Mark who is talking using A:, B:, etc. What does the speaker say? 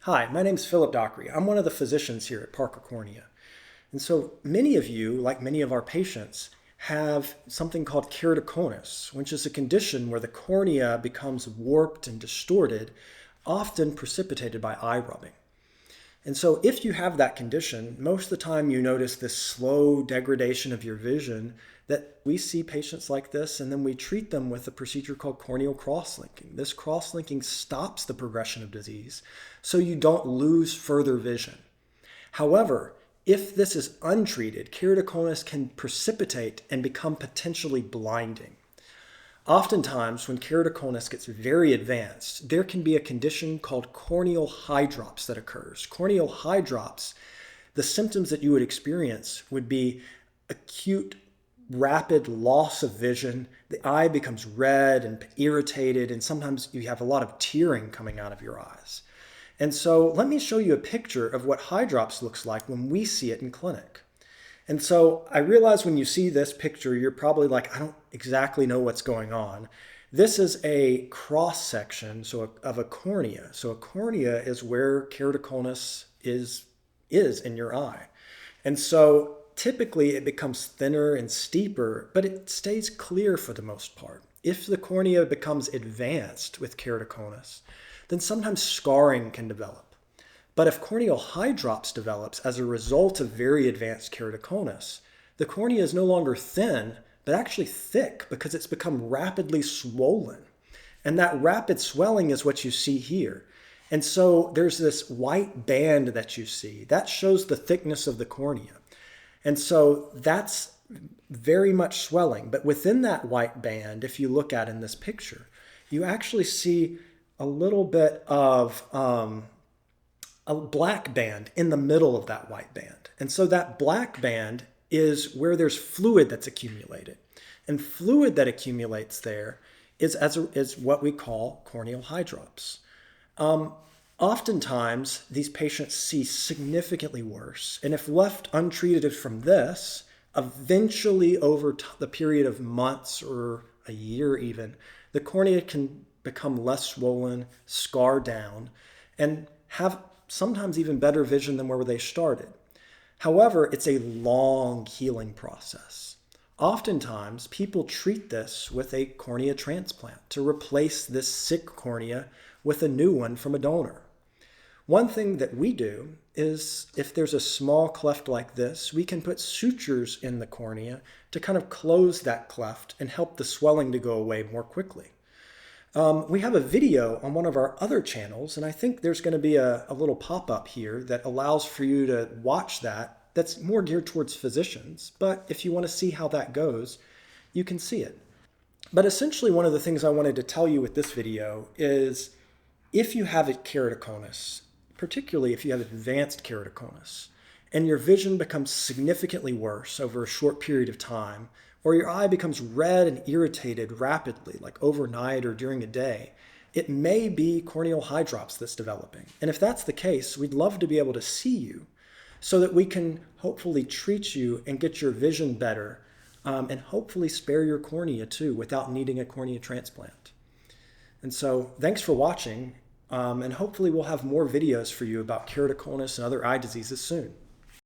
A: Hi, my name's Philip Dockery. I'm one of the physicians here at Parker Cornea. And so many of you, like many of our patients, have something called keratoconus, which is a condition where the cornea becomes warped and distorted, often precipitated by eye rubbing. And so if you have that condition, most of the time you notice this slow degradation of your vision. That we see patients like this, and then we treat them with a procedure called corneal cross-linking. This cross-linking stops the progression of disease so you don't lose further vision. However, if this is untreated, keratoconus can precipitate and become potentially blinding. Oftentimes, when keratoconus gets very advanced, there can be a condition called corneal hydrops that occurs. Corneal hydrops, the symptoms that you would experience would be acute, rapid loss of vision. The eye becomes red and irritated, and sometimes you have a lot of tearing coming out of your eyes. And so let me show you a picture of what hydrops looks like when we see it in clinic. And so I realize when you see this picture, you're probably like, I don't exactly know what's going on. This is a cross section of a cornea. So a cornea is where keratoconus is in your eye. And so typically it becomes thinner and steeper, but it stays clear for the most part. If the cornea becomes advanced with keratoconus, then sometimes scarring can develop. But if corneal hydrops develops as a result of very advanced keratoconus, the cornea is no longer thin, but actually thick because it's become rapidly swollen. And that rapid swelling is what you see here. And so there's this white band that you see. That shows the thickness of the cornea. And so that's very much swelling. But within that white band, if you look at in this picture, you actually see a little bit of a black band in the middle of that white band. And so that black band is where there's fluid that's accumulated. And fluid that accumulates there is what we call corneal hydrops. Oftentimes, these patients see significantly worse. And if left untreated from this, eventually over the period of months or a year even, the cornea can become less swollen, scar down, and have sometimes even better vision than where they started. However, it's a long healing process. Oftentimes, people treat this with a cornea transplant to replace this sick cornea with a new one from a donor. One thing that we do is if there's a small cleft like this, we can put sutures in the cornea to kind of close that cleft and help the swelling to go away more quickly. We have a video on one of our other channels, and I think there's going to be a little pop-up here that allows for you to watch that. That's more geared towards physicians, but if you want to see how that goes, you can see it. But essentially, one of the things I wanted to tell you with this video is if you have a keratoconus, particularly if you have advanced keratoconus, and your vision becomes significantly worse over a short period of time, or your eye becomes red and irritated rapidly, like overnight or during a day, it may be corneal hydrops that's developing. And if that's the case, we'd love to be able to see you so that we can hopefully treat you and get your vision better, and hopefully spare your cornea too without needing a cornea transplant. And so thanks for watching, and hopefully we'll have more videos for you about keratoconus and other eye diseases soon.